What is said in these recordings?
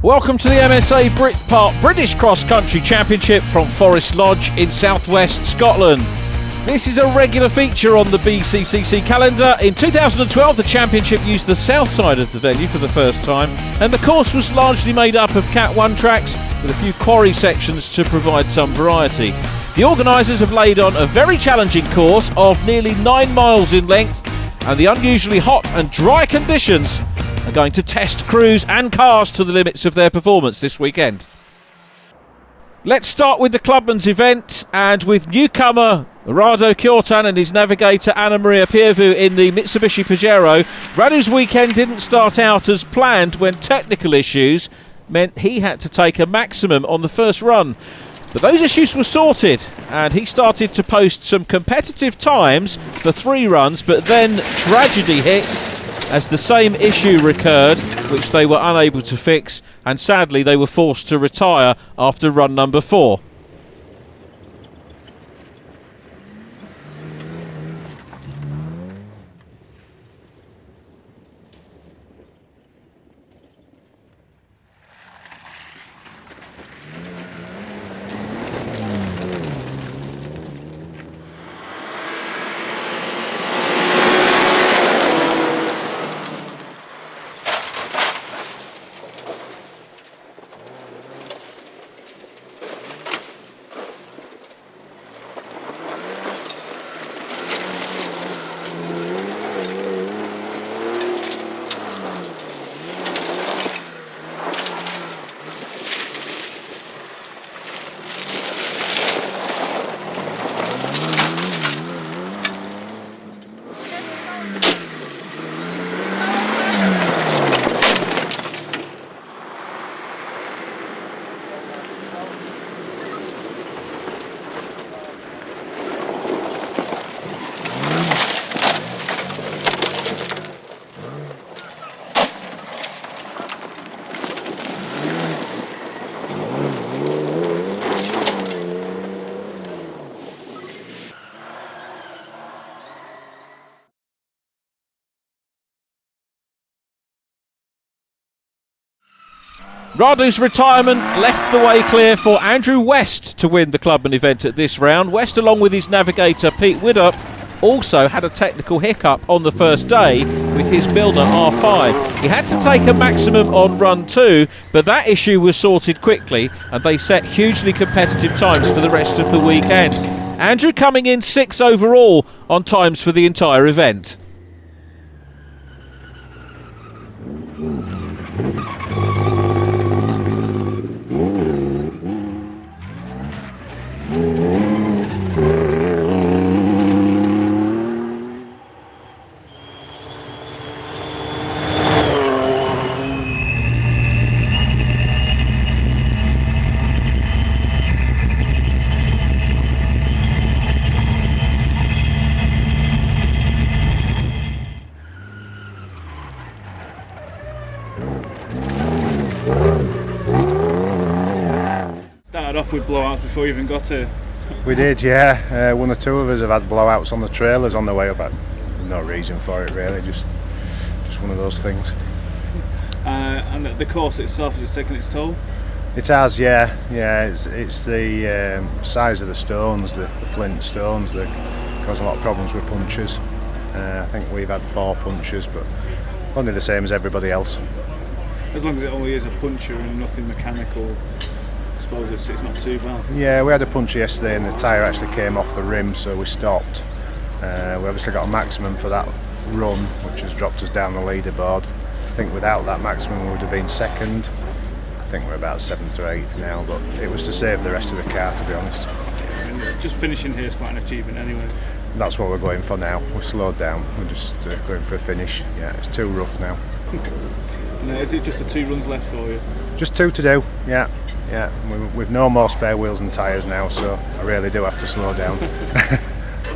Welcome to the MSA Britpart British Cross Country Championship from Forrest Lodge in southwest Scotland. This is a regular feature on the BCCC calendar. In 2012 the championship used the south side of the venue for the first time, and the course was largely made up of Cat 1 tracks with a few quarry sections to provide some variety. The organisers have laid on a very challenging course of nearly 9 miles in length, and the unusually hot and dry conditions are going to test crews and cars to the limits of their performance this weekend. Let's start with the clubman's event, and with newcomer Rado Kyortan and his navigator Anna Maria Piervu in the Mitsubishi Pajero. Radu's weekend didn't start out as planned when technical issues meant he had to take a maximum on the first run. But those issues were sorted and he started to post some competitive times for 3 runs, but then tragedy hit as the same issue recurred, which they were unable to fix, and sadly they were forced to retire after run number 4. Radu's retirement left the way clear for Andrew West to win the clubman event at this round. West, along with his navigator Pete Widdop, also had a technical hiccup on the first day with his Milner R5. He had to take a maximum on run 2, but that issue was sorted quickly and they set hugely competitive times for the rest of the weekend. Andrew coming in 6th overall on times for the entire event. Started off with blowouts before you even got here. We did, yeah. One or two of us have had blowouts on the trailers on the way up. No reason for it really, just one of those things. And the course itself, has it taken its toll? It has, yeah. It's the size of the stones, the flint stones that cause a lot of problems with punctures. I think we've had 4 punctures, but only the same as everybody else. As long as it only is a puncture and nothing mechanical, I suppose it's not too bad. Yeah, we had a puncture yesterday and the tyre actually came off the rim, so we stopped. We obviously got a maximum for that run, which has dropped us down the leaderboard. I think without that maximum we would have been 2nd. I think we're about 7th or 8th now, but it was to save the rest of the car, to be honest. And just finishing here is quite an achievement anyway. That's what we're going for now. We've slowed down, we're just going for a finish. Yeah, it's too rough now. No, is it just the 2 runs left for you? Just 2 to do, yeah. We've no more spare wheels and tyres now, so I really do have to slow down.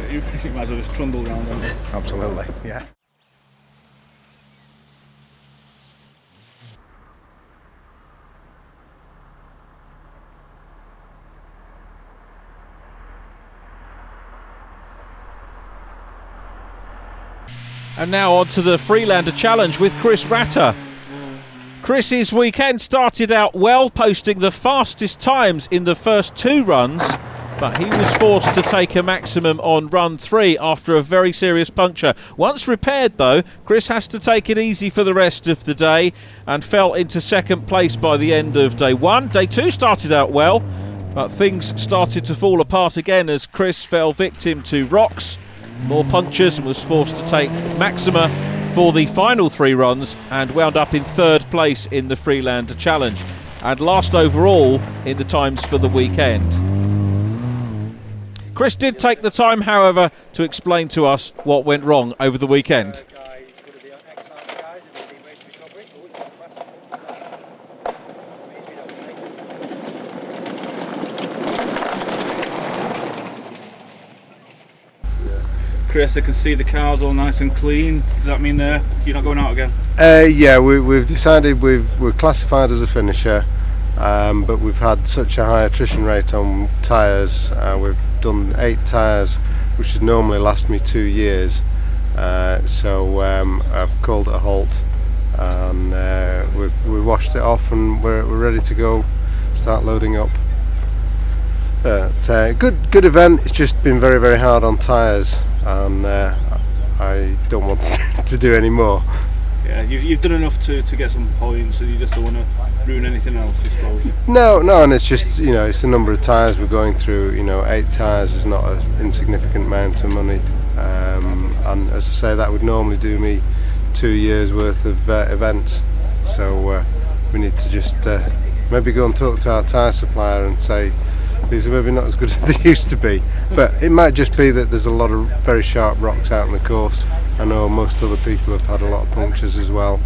You might as well just trundle around, don't you? Absolutely, yeah. And now on to the Freelander Challenge with Chris Ratter. Chris's weekend started out well, posting the fastest times in the first 2 runs, but he was forced to take a maximum on run 3 after a very serious puncture. Once repaired though, Chris has to take it easy for the rest of the day and fell into second place by the end of day 1. Day 2 started out well, but things started to fall apart again as Chris fell victim to rocks, more punctures, and was forced to take maxima for the final 3 runs and wound up in 3rd place in the Freelander Challenge and last overall in the times for the weekend. Chris did take the time, however, to explain to us what went wrong over the weekend. Chris, I can see the car's all nice and clean. Does that mean you're not going out again? Yeah, we've decided we're classified as a finisher, but we've had such a high attrition rate on tyres. We've done 8 tyres, which would normally last me 2 years. So I've called it a halt, and we've washed it off, and we're ready to go, start loading up. Good event. It's just been very, very hard on tyres, and I don't want to do any more. Yeah, you've done enough to get some points, and you just don't want to ruin anything else, I suppose. No, and it's just, it's the number of tyres we're going through. 8 tyres is not an insignificant amount of money, and as I say, that would normally do me 2 years worth of events. So we need to just maybe go and talk to our tyre supplier and say these are maybe not as good as they used to be, but it might just be that there's a lot of very sharp rocks out on the coast. I know most other people have had a lot of punctures as well.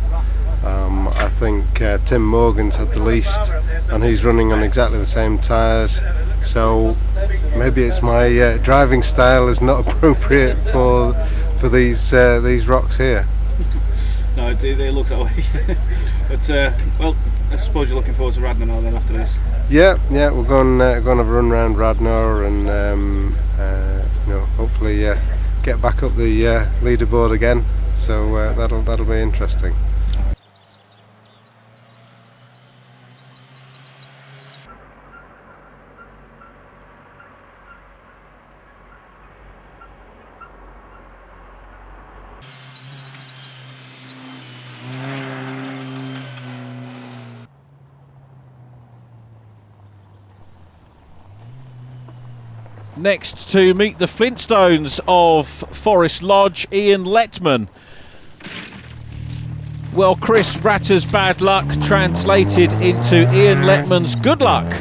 I think Tim Morgan's had the least, and he's running on exactly the same tyres, so maybe it's my driving style is not appropriate for these rocks here. No, it looks that way. But well, I suppose you're looking forward to Radnor now then after this. Yeah, we're going to have a run round Radnor, and hopefully get back up the leaderboard again. So that'll be interesting. Next to meet the Flintstones of Forrest Lodge, Ian Letman. Well, Chris Ratter's bad luck translated into Ian Letman's good luck.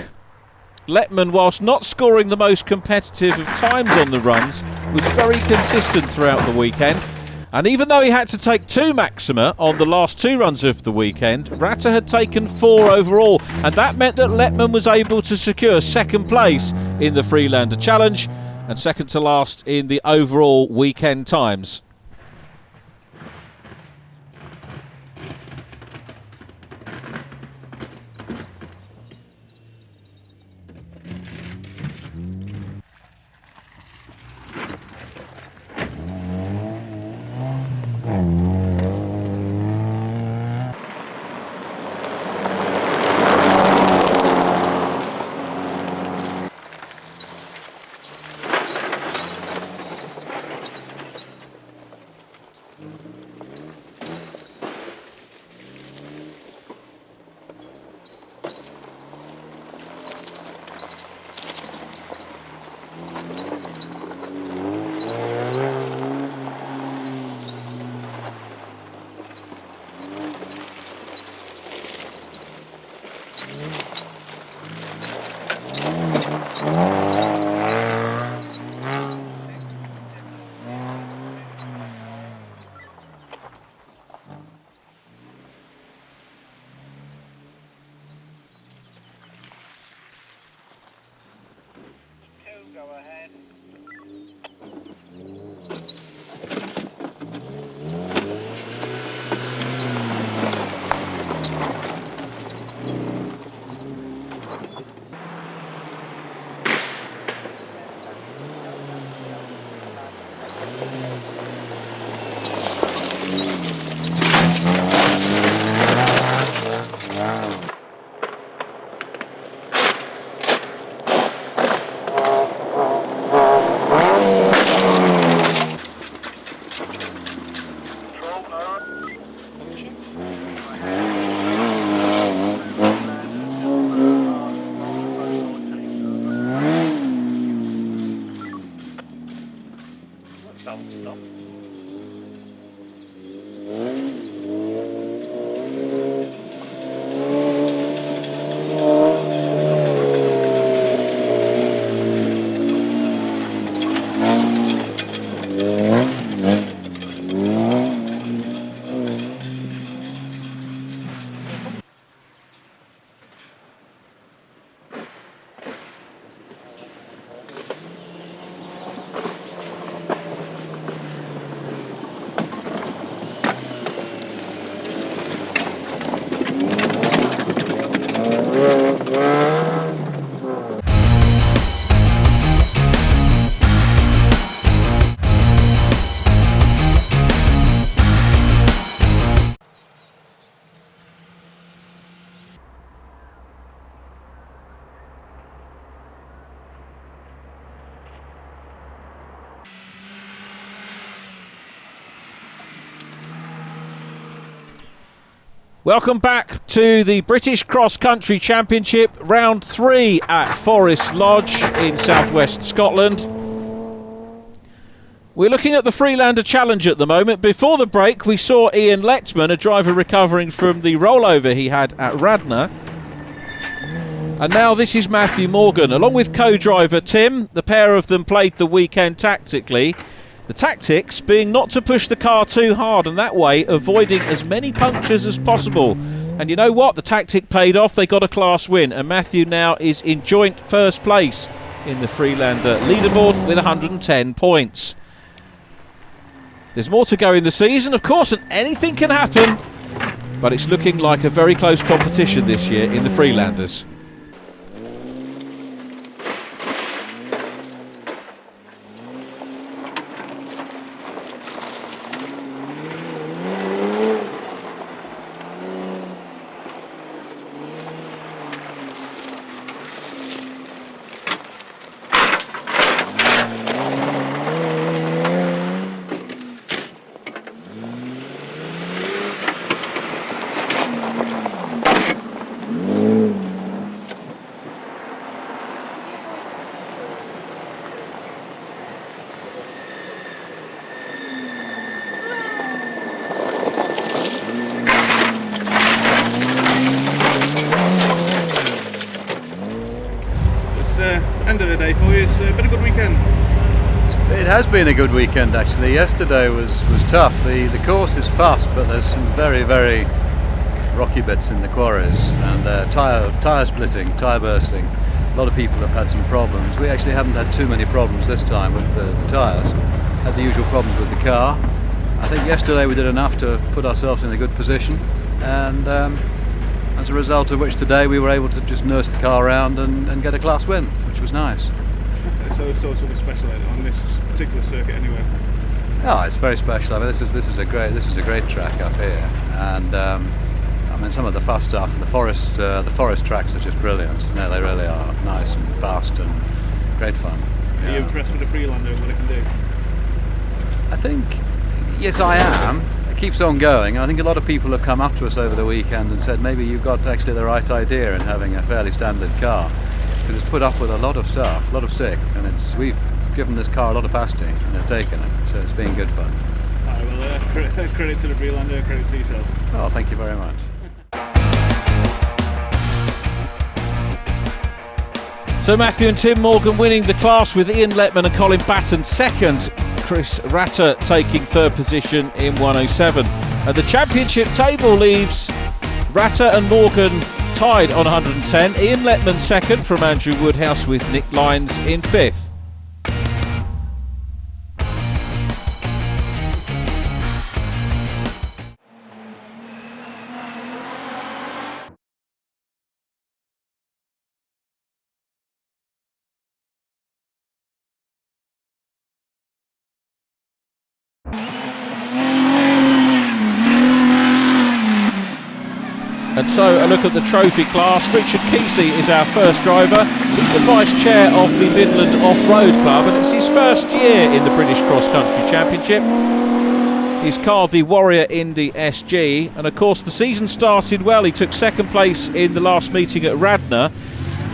Letman, whilst not scoring the most competitive of times on the runs, was very consistent throughout the weekend. And even though he had to take 2 maxima on the last 2 runs of the weekend, Ratter had taken 4 overall, and that meant that Letman was able to secure 2nd place in the Freelander Challenge and 2nd to last in the overall weekend times. Go ahead. stop. Welcome back to the British Cross Country Championship, round 3 at Forrest Lodge in southwest Scotland. We're looking at the Freelander Challenge at the moment. Before the break, we saw Ian Letman, a driver recovering from the rollover he had at Radnor. And now this is Matthew Morgan, along with co-driver Tim. The pair of them played the weekend tactically. The tactics being not to push the car too hard, and that way avoiding as many punctures as possible. And you know what? The tactic paid off. They got a class win, and Matthew now is in joint first place in the Freelander leaderboard with 110 points. There's more to go in the season, of course, and anything can happen, but it's looking like a very close competition this year in the Freelanders. End of the day for you. It's been a good weekend. It has been a good weekend actually. Yesterday was tough. The course is fast, but there's some very rocky bits in the quarries, and tyre splitting, tyre bursting. A lot of people have had some problems. We actually haven't had too many problems this time with the tyres. Had the usual problems with the car. I think yesterday we did enough to put ourselves in a good position, and as a result of which today we were able to just nurse the car around and get a class win, which was nice. So something special on this particular circuit anyway. Oh, it's very special. I mean, this is a great track up here, and I mean, some of the fast stuff. The forest tracks are just brilliant. No, they really are nice and fast and great fun. Are you impressed with the Freelander and what it can do? I think, yes, I am. It keeps on going. I think a lot of people have come up to us over the weekend and said maybe you've got actually the right idea in having a fairly standard car, because it's put up with a lot of stuff, a lot of stick, and we've given this car a lot of pasty and it's taken it, so it's been good fun. Alright, well, credit to the Freelander, credit to yourself. Oh, thank you very much. So Matthew and Tim Morgan winning the class, with Ian Letman and Colin Batten second, Chris Ratter taking third position in 107. And the championship table leaves Ratter and Morgan tied on 110. Ian Letman second from Andrew Woodhouse, with Nick Lyons in fifth. And so a look at the trophy class. Richard Kesey is our first driver. He's the vice chair of the Midland Off-Road Club, and it's his first year in the British Cross Country Championship. He's car the Warrior Indy SG, and of course the season started well. He took second place in the last meeting at Radnor,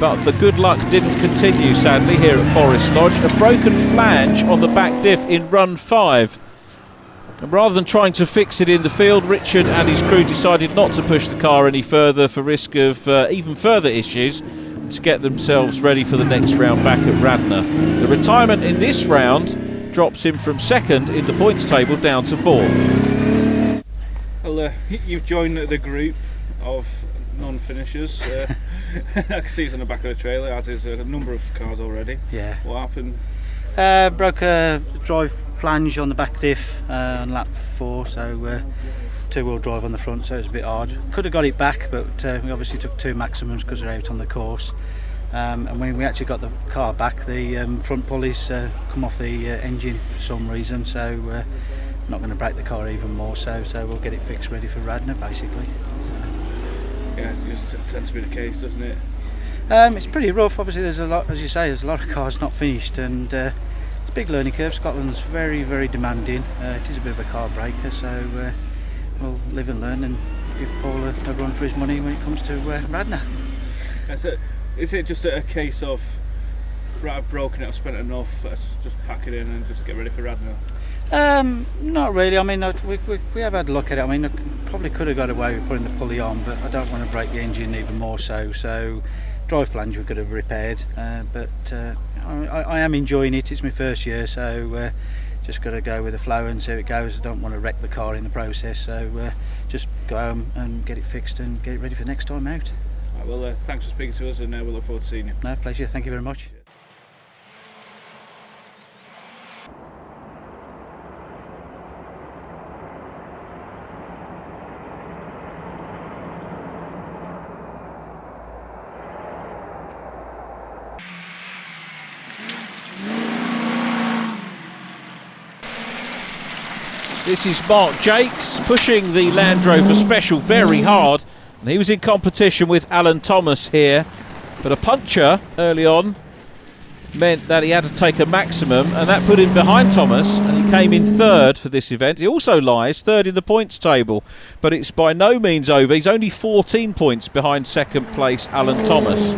but the good luck didn't continue, sadly, here at Forrest Lodge. A broken flange on the back diff in run 5. And rather than trying to fix it in the field, Richard and his crew decided not to push the car any further for risk of even further issues, to get themselves ready for the next round back at Radnor. The retirement in this round drops him from 2nd in the points table down to 4th. Well, you've joined the group of non-finishers. I can see it's on the back of the trailer, as is a number of cars already. Yeah. What happened? Broke a drive flange on the back diff on lap 4, so two-wheel drive on the front, so it was a bit hard. Could have got it back, but we obviously took 2 maximums because we're out on the course. And when we actually got the car back, the front pulleys come off the engine for some reason, so not going to break the car even more, so we'll get it fixed ready for Radnor basically. Yeah, it just tends to be the case, doesn't it? It's pretty rough. Obviously there's a lot, as you say, there's a lot of cars not finished, and it's a big learning curve. Scotland's very, very demanding. It is a bit of a car breaker, so we'll live and learn and give Paul a run for his money when it comes to Radnor. Is it just a case of, right, I've broken it, I've spent enough, let's just pack it in and just get ready for Radnor? Not really. I mean, we have had a look at it. I mean, I probably could have got away with putting the pulley on, but I don't want to break the engine even more so drive flange we could have repaired, but I am enjoying it. It's my first year, so just got to go with the flow and see how it goes. I don't want to wreck the car in the process, so just go home and get it fixed and get it ready for next time out. Right, well, thanks for speaking to us, and we look forward to seeing you. No, pleasure. Thank you very much. This is Mark Jakes pushing the Land Rover Special very hard, and he was in competition with Alan Thomas here, but a puncture early on meant that he had to take a maximum, and that put him behind Thomas, and he came in 3rd for this event. He also lies 3rd in the points table, but it's by no means over. He's only 14 points behind 2nd place Alan Thomas.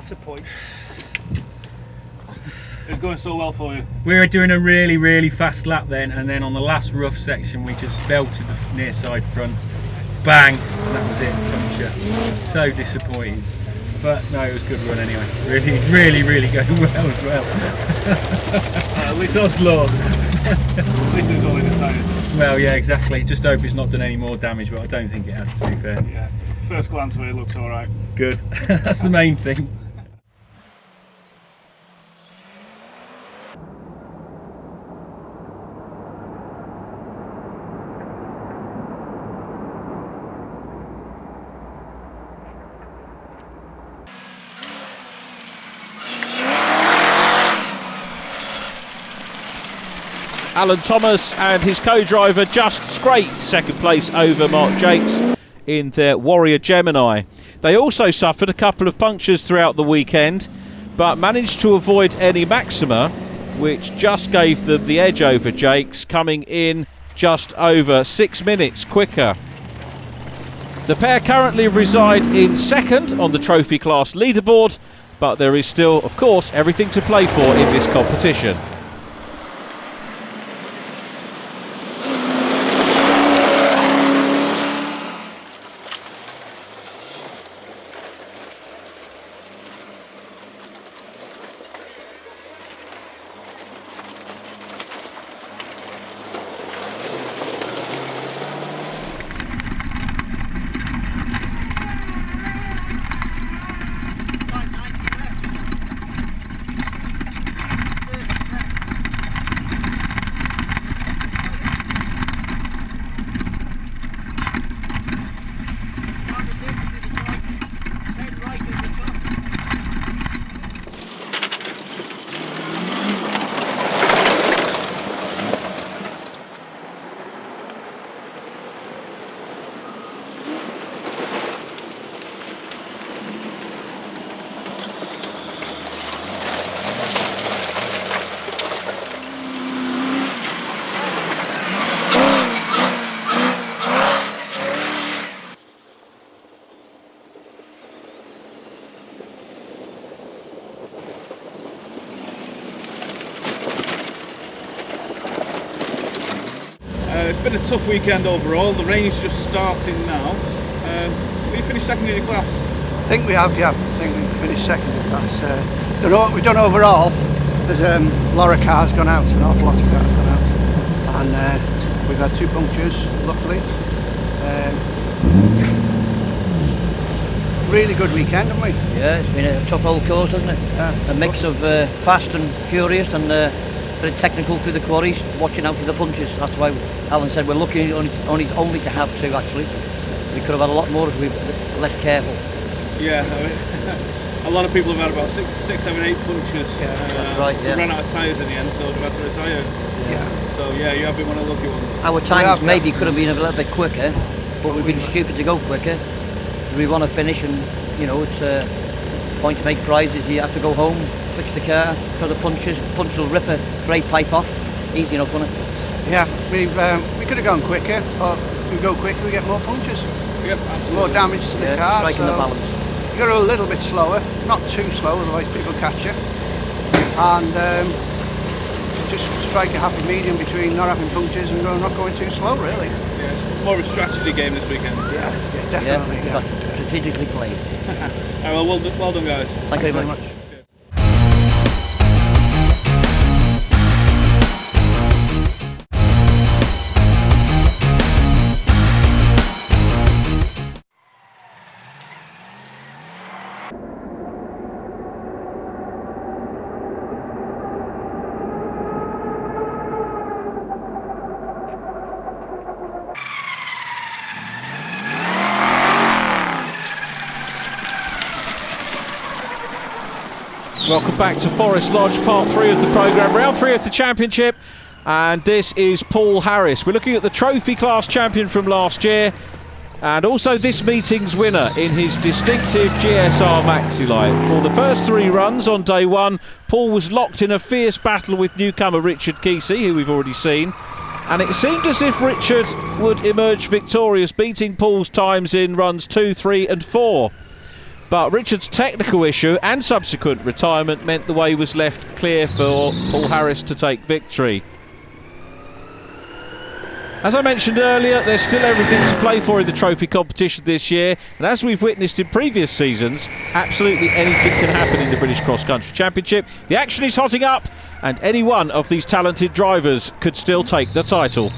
That's a point. It's going so well for you. We were doing a really, really fast lap then, and then on the last rough section we just belted the near side front, bang, and that was it, puncture. So disappointing, but no, it was a good run anyway. Really, really, really going well as well. At least Sod's law. At least it's all in the tyre. Well, yeah, exactly. Just hope it's not done any more damage, but I don't think it has, to be fair. Yeah. First glance where it looks all right. Good. That's the main thing. Alan Thomas and his co-driver just scraped 2nd place over Mark Jakes in their Warrior Gemini. They also suffered a couple of punctures throughout the weekend, but managed to avoid any maxima, which just gave them the edge over Jakes, coming in just over 6 minutes quicker. The pair currently reside in 2nd on the trophy class leaderboard, but there is still, of course, everything to play for in this competition. It's been a tough weekend overall. The rain's just starting now. We finished second in your class. I think we have, yeah. I think we finished second. That's we've done overall. There's a lot of cars gone out, an awful lot of cars gone out, and we've had 2 punctures, luckily. Really good weekend, haven't we? Yeah, it's been a tough old course, hasn't it? Yeah. A mix of fast and furious, and bit of technical through the quarries, watching out for the punches. That's why Alan said we're lucky only to have 2 actually. We could have had a lot more if we were less careful. Yeah, a lot of people have had about 6, 7, 8 punches. Yeah, that's right, yeah. We ran out of tyres in the end, so they've had to retire. Yeah. So yeah, you have been one of the lucky ones. Our times maybe could have been a little bit quicker, but we've been stupid to go quicker. We want to finish, and you know, it's a point to make prizes. You have to go home, fix the car because of punches. Punch will rip a brake pipe off. Easy enough, wouldn't it? Yeah, we could have gone quicker, but if we go quicker we get more punches. Yep, absolutely. More damage to the car. Striking the balance. You got to go a little bit slower, not too slow, otherwise people catch you. And just strike a happy medium between not having punctures and not going too slow, really. Yeah, it's more of a strategy game this weekend. Yeah, definitely. Yeah, strategically played. Alright, well done, guys. Thank you very much. Welcome back to Forrest Lodge, part 3 of the programme, round 3 of the championship, and this is Paul Harris. We're looking at the trophy class champion from last year, and also this meeting's winner in his distinctive GSR Maxi Light. For the first 3 runs on day 1, Paul was locked in a fierce battle with newcomer Richard Kesey, who we've already seen, and it seemed as if Richard would emerge victorious, beating Paul's times in runs 2, 3 and 4. But Richard's technical issue and subsequent retirement meant the way was left clear for Paul Harris to take victory. As I mentioned earlier, there's still everything to play for in the trophy competition this year, and as we've witnessed in previous seasons, absolutely anything can happen in the British Cross Country Championship. The action is hotting up, and any one of these talented drivers could still take the title.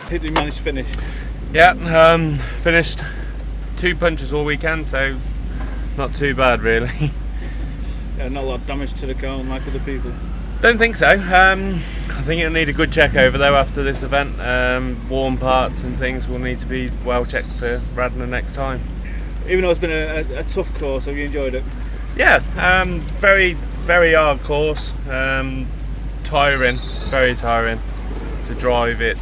Did you manage to finish? Yeah, finished 2 punches all weekend, so not too bad really. Yeah, not a lot of damage to the car like other people. Don't think so. I think it'll need a good check over though after this event. Warm parts and things will need to be well checked for Radnor next time. Even though it's been a tough course, have you enjoyed it? Yeah, very, very hard course. Tiring, very tiring to drive it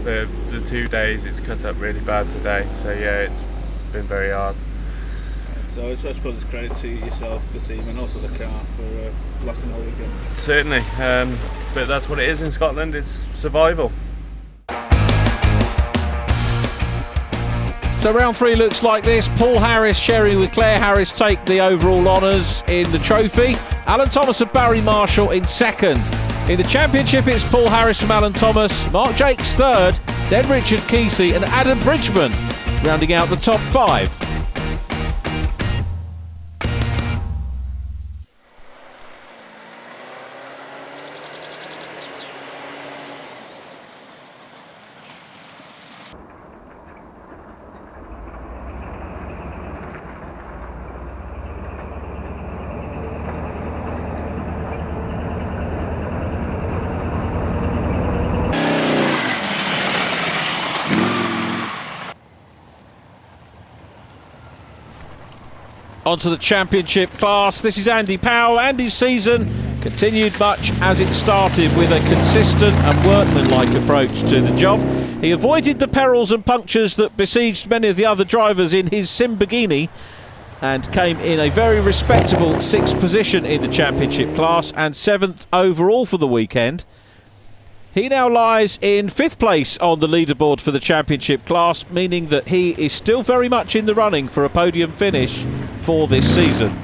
for the 2 days. It's cut up really bad today, so yeah, it's been very hard. So I suppose it's credit to yourself, the team, and also the car for lasting all weekend. Certainly, but that's what it is in Scotland. It's survival. So round 3 looks like this. Paul Harris sharing with Claire Harris take the overall honours in the trophy. Alan Thomas and Barry Marshall in second. In the championship, it's Paul Harris from Alan Thomas, Mark Jakes third, then Richard Kesey and Adam Bridgman rounding out the top 5. Onto the championship class. This is Andy Powell. Andy's season continued much as it started, with a consistent and workmanlike approach to the job. He avoided the perils and punctures that besieged many of the other drivers in his Lamborghini and came in a very respectable 6th position in the championship class and 7th overall for the weekend. He now lies in 5th place on the leaderboard for the championship class, meaning that he is still very much in the running for a podium finish for this season.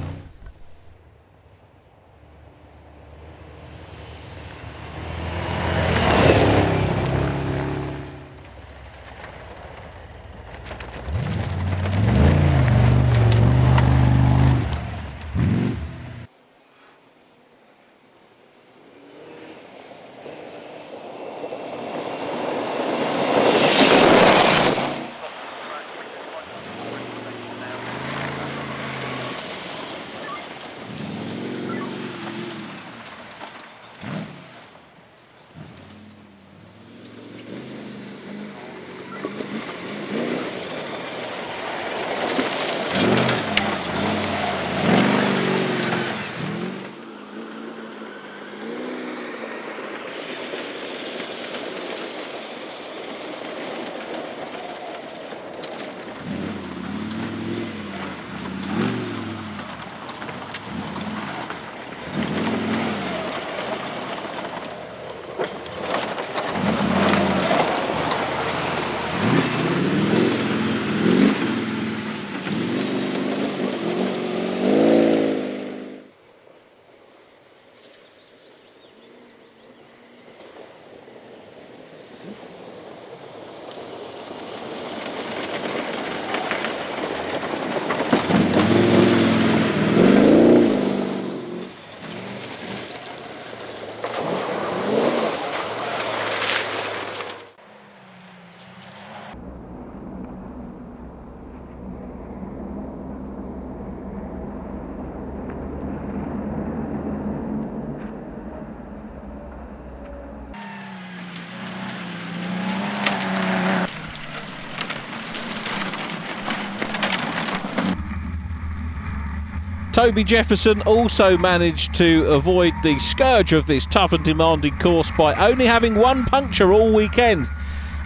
Toby Jefferson also managed to avoid the scourge of this tough and demanding course by only having 1 puncture all weekend,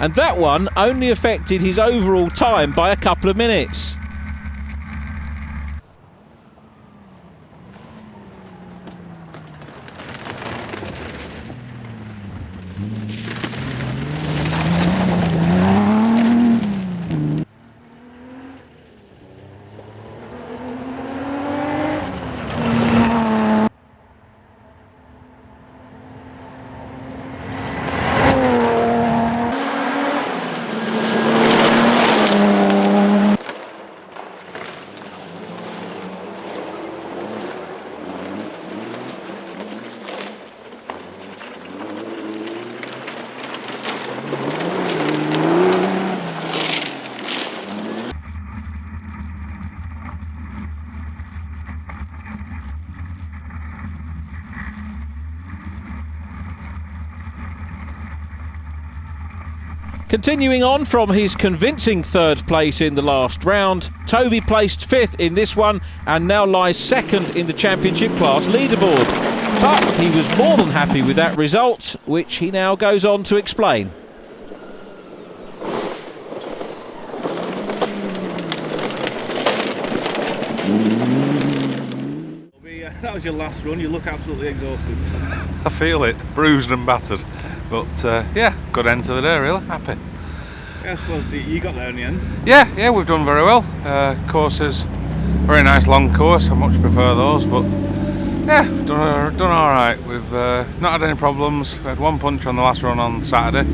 and that one only affected his overall time by a couple of minutes. Continuing on from his convincing third place in the last round, Tovey placed 5th in this one and now lies 2nd in the championship class leaderboard. But he was more than happy with that result, which he now goes on to explain. That was your last run, you look absolutely exhausted. I feel it, bruised and battered. But yeah, good end to the day, really, happy. Yes, well, you got there in the end. Yeah, we've done very well. Course is very nice long course, I much prefer those, but yeah, done all right. We've not had any problems. We had one punch on the last run on Saturday,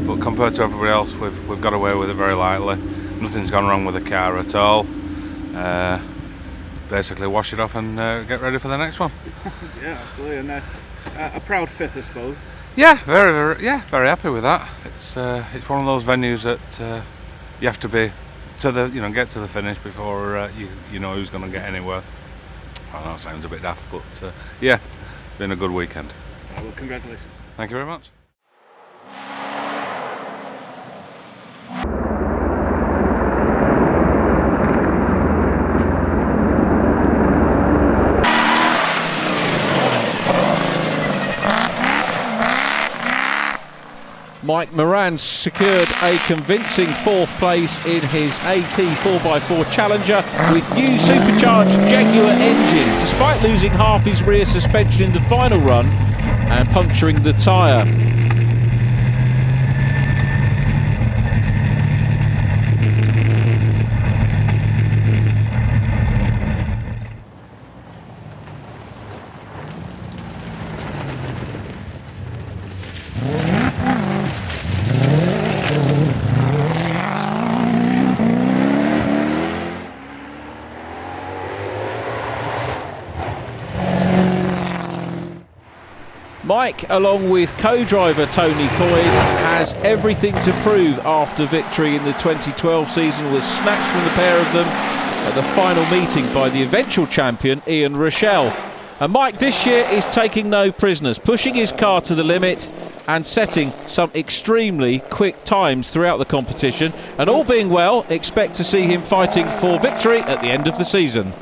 but compared to everybody else, we've got away with it very lightly. Nothing's gone wrong with the car at all. Basically wash it off and get ready for the next one. Yeah, absolutely, and a proud 5th, I suppose. Yeah, very happy with that. It's one of those venues that you have to be to the get to the finish before you know who's going to get anywhere. I know it sounds a bit daft, but yeah, been a good weekend. Well, congratulations. Thank you very much. Mike Moran secured a convincing 4th place in his AT 4x4 Challenger with new supercharged Jaguar engine, despite losing half his rear suspension in the final run and puncturing the tyre. Mike, along with co-driver Tony Coyd, has everything to prove after victory in the 2012 season was snatched from the pair of them at the final meeting by the eventual champion Ian Rochelle. And Mike this year is taking no prisoners, pushing his car to the limit and setting some extremely quick times throughout the competition. And all being well, expect to see him fighting for victory at the end of the season.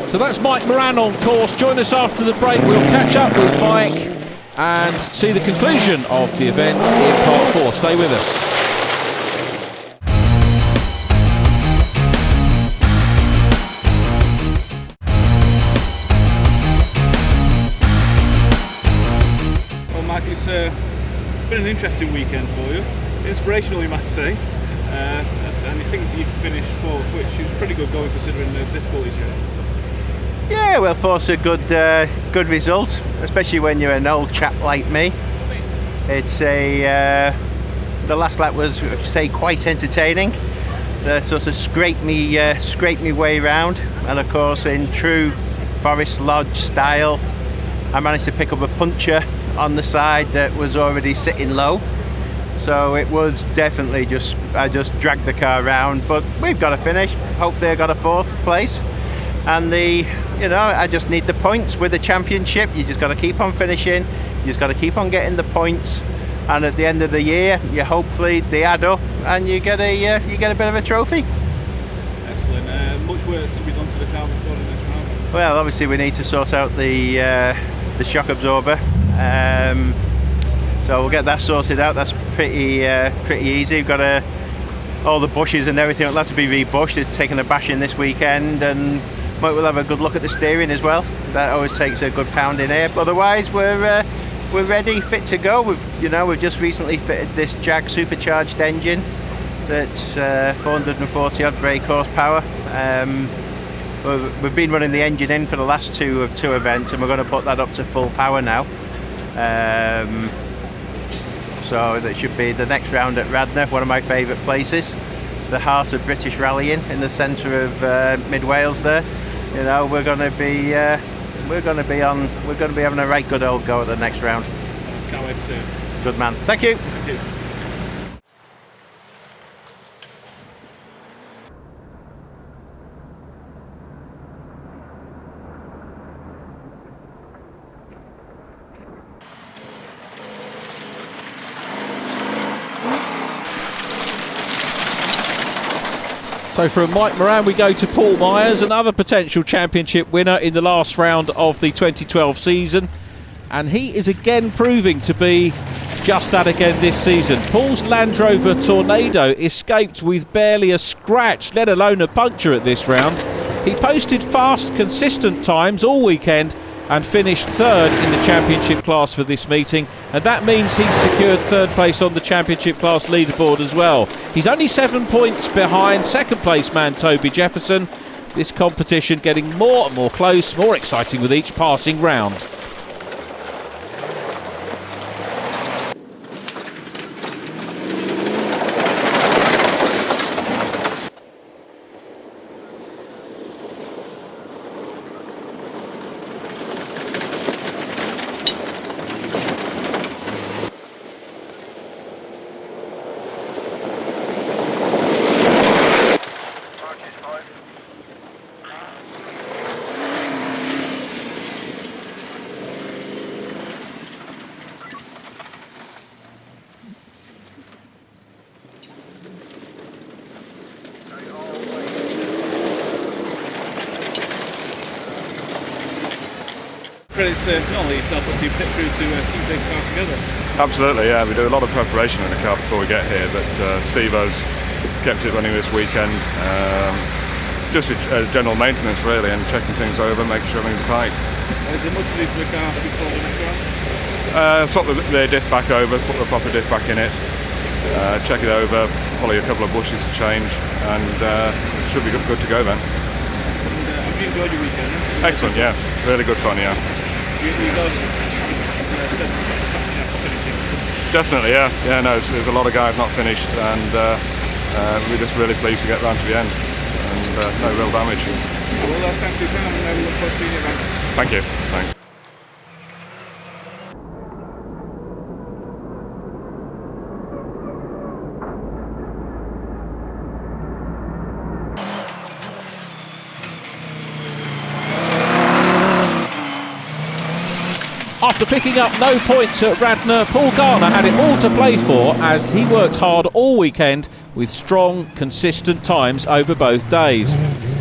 So that's Mike Moran on course. Join us after the break. We'll catch up with Mike and see the conclusion of the event in part 4. Stay with us. Well, Mike, it's been an interesting weekend for you. Inspirational, you might say. And you think you'd finished 4th, which is pretty good going considering the difficulties you had. Yeah, well, 4th's a good result, especially when you're an old chap like me. It's the last lap was, say, quite entertaining. They sort of scraped me way round, and of course, in true Forrest Lodge style, I managed to pick up a puncher on the side that was already sitting low. So it was definitely I just dragged the car around, but we've got a finish. Hopefully I got a 4th place, and I just need the points with the championship. You just got to keep on finishing. You just got to keep on getting the points, and at the end of the year, you hopefully they add up and you get a bit of a trophy. Excellent. Much work to be done to the car before the next round. Well, obviously we need to sort out the shock absorber. So we'll get that sorted out. That's pretty easy. We've got all the bushes and everything will have to be rebushed. It's taken a bashing this weekend, and we'll have a good look at the steering as well. That always takes a good pound in here. But otherwise, we're ready, fit to go. We've just recently fitted this Jag supercharged engine that's 440 odd brake horsepower. We've been running the engine in for the last two events, and we're going to put that up to full power now. So that should be the next round at Radnor, one of my favourite places, the heart of British rallying in the centre of Mid Wales. There, we're going to be having a right good old go at the next round. Can't wait to see it. Good man. Thank you. Thank you. So from Mike Moran we go to Paul Myers, another potential championship winner in the last round of the 2012 season, and he is again proving to be just that again this season. Paul's Land Rover Tornado escaped with barely a scratch, let alone a puncture at this round. He posted fast, consistent times all weekend and finished third in the championship class for this meeting, and that means he's secured third place on the championship class leaderboard as well. He's only 7 points behind second place man Toby Jefferson. This competition getting more and more close, more exciting with each passing round. Credit to not only yourself but to your pit crew to keep the car together. Absolutely, yeah. We do a lot of preparation in the car before we get here, but Steve-O's kept it running this weekend. Just general maintenance really, and checking things over, making sure everything's tight. Is there much to do to the car before the next round? Swap the diff back over, put the proper diff back in it, check it over, probably a couple of bushes to change, and should be good to go then. And have you enjoyed your weekend? Excellent, yeah. Really good fun, yeah. You guys Definitely, yeah. Yeah, no, there's a lot of guys not finished, and we're just really pleased to get round to the end, and no real damage. Well, thank you, Sam, and we look forward to seeing you around. Thank you. Thanks. After picking up no points at Radnor, Paul Garner had it all to play for as he worked hard all weekend with strong, consistent times over both days.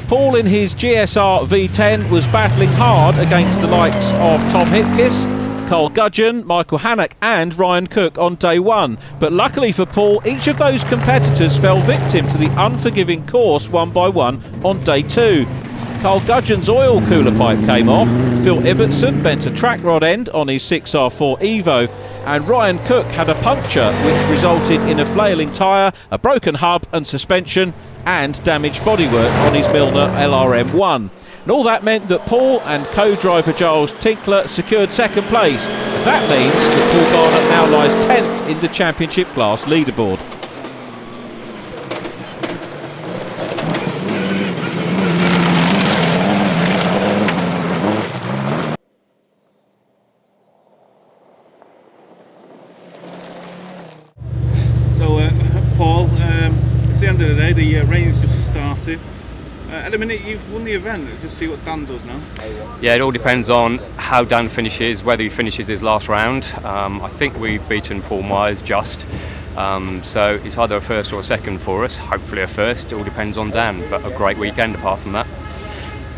Paul in his GSR V10 was battling hard against the likes of Tom Hipkiss, Carl Gudgeon, Michael Hannock and Ryan Cook on day one. But luckily for Paul, each of those competitors fell victim to the unforgiving course one by one on day two. Carl Gudgeon's oil cooler pipe came off, Phil Ibbotson bent a track rod end on his 6R4 Evo, and Ryan Cook had a puncture which resulted in a flailing tyre, a broken hub and suspension, and damaged bodywork on his Milner LRM1. And all that meant that Paul and co-driver Giles Tinkler secured second place. That means that Paul Garner now lies 10th in the championship class leaderboard. So, Paul, it's the end of the day, the rain's just started. At the minute you've won the event, just see what Dan does now. Yeah, it all depends on how Dan finishes, whether he finishes his last round. I think we've beaten Paul Myers just. So it's either a first or a second for us, hopefully a first. It all depends on Dan, but a great weekend apart from that.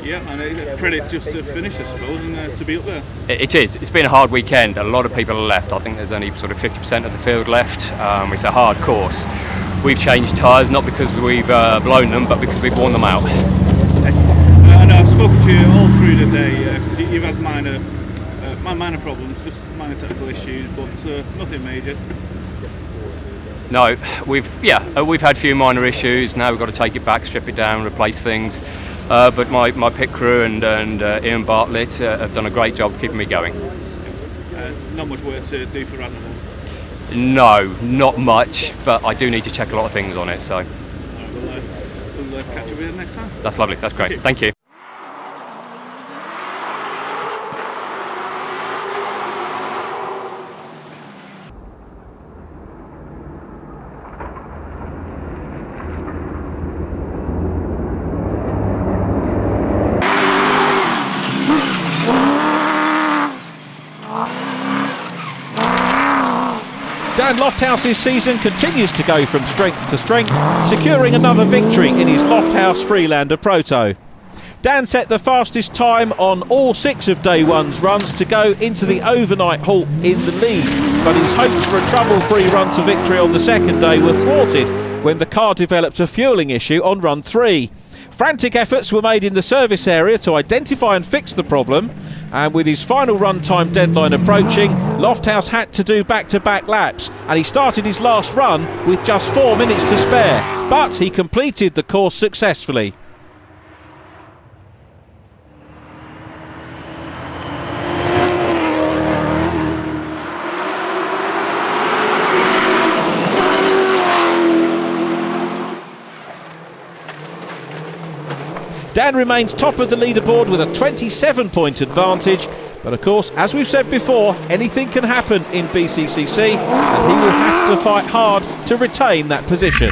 Yeah, and credit just to finish, I suppose, and to be up there. It is. It's been a hard weekend. A lot of people are left. I think there's only sort of 50% of the field left. It's a hard course. We've changed tyres, not because we've blown them, but because we've worn them out. I know I've spoken to you all through the day. You've had minor problems, just minor technical issues, but nothing major. No, we've had a few minor issues. Now we've got to take it back, strip it down, replace things. But my pit crew and Ian Bartlett have done a great job keeping me going. Not much work to do for Radnor. No, not much, but I do need to check a lot of things on it. So we'll catch up with you next time. That's lovely. That's great. Thank you. Dan Lofthouse's season continues to go from strength to strength, securing another victory in his Lofthouse Freelander Proto. Dan set the fastest time on all 6 of day one's runs to go into the overnight halt in the lead, but his hopes for a trouble-free run to victory on the second day were thwarted when the car developed a fuelling issue on run 3. Frantic efforts were made in the service area to identify and fix the problem, and with his final run time deadline approaching, Lofthouse had to do back-to-back laps, and he started his last run with just 4 minutes to spare, but he completed the course successfully. Dan remains top of the leaderboard with a 27-point advantage, but of course, as we've said before, anything can happen in BCCC, and he will have to fight hard to retain that position.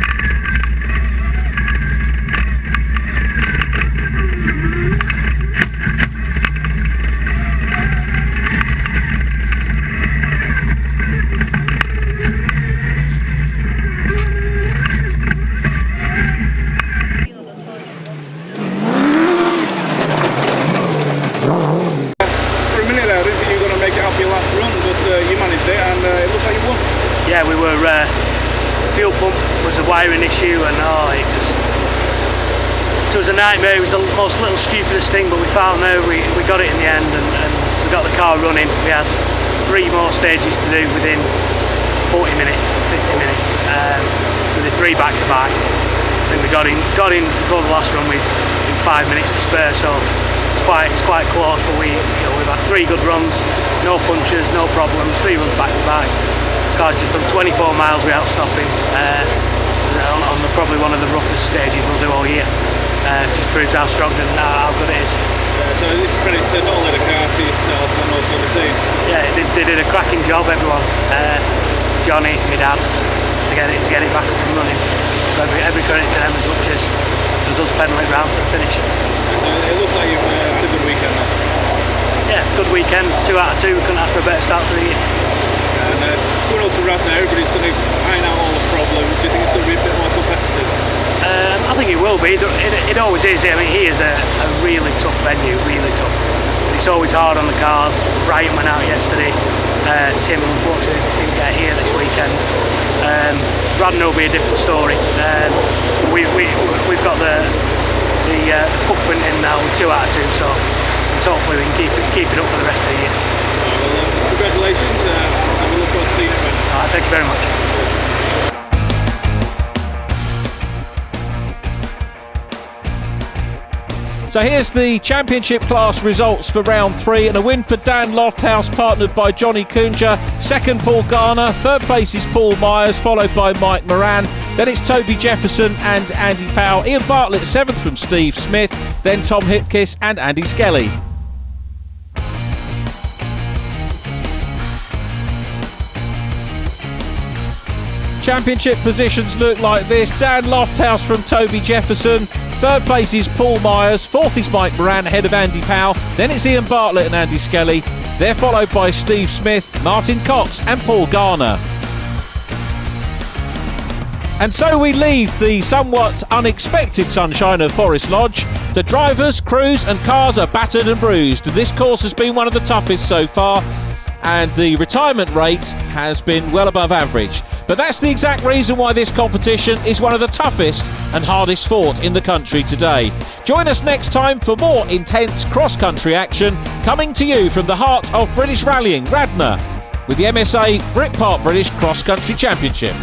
Yeah, we were. Fuel pump was a wiring issue, and it was a nightmare. It was the most little stupidest thing, but we found out we got it in the end, and we got the car running. We had 3 more stages to do within 40 minutes, 50 minutes. We did 3 back to back. I think we got in before the last run with 5 minutes to spare, so it's quite close. But we've had 3 good runs, no punches, no problems. 3 runs back to back. Car's just done 24 miles without stopping on probably one of the roughest stages we'll do all year. Just proves how strong and how good it is. So this is credit to not only the car, to yourself and also the team. Yeah, they did a cracking job, everyone. Johnny, my dad, to get it back up and running. So every credit to them as much as us pedalling it round to the finish. It looks like you've had a good weekend now. Yeah, good weekend. 2 out of 2. Couldn't ask for a better start to the year. And going up to Radnor, everybody's going to iron out all the problems. Do you think it's going to be a bit more competitive? I think it will be. It always is. I mean, he is a really tough venue, really tough. It's always hard on the cars. Ryan went out yesterday. Tim unfortunately didn't get here this weekend. Radnor will be a different story. We've got the footprint in now with 2 out of 2, so hopefully we can keep it up for the rest of the year. Well, congratulations, and we look forward to seeing you. Thank you very much. So here's the championship class results for round 3, and a win for Dan Lofthouse, partnered by Johnny Kunja. Second, Paul Garner. Third place is Paul Myers, followed by Mike Moran. Then it's Toby Jefferson and Andy Powell. Ian Bartlett 7th from Steve Smith. Then Tom Hipkiss and Andy Skelly. Championship positions look like this. Dan Lofthouse from Toby Jefferson, Third place is Paul Myers, fourth is Mike Moran ahead of Andy Powell, then it's Ian Bartlett and Andy Skelly. They're followed by Steve Smith, Martin Cox and Paul Garner. And so we leave the somewhat unexpected sunshine of Forrest Lodge. The drivers, crews and cars are battered and bruised. This course has been one of the toughest so far, and the retirement rate has been well above average. But that's the exact reason why this competition is one of the toughest and hardest fought in the country today. Join us next time for more intense cross-country action coming to you from the heart of British rallying, Radnor, with the MSA Brit Park British Cross Country Championship.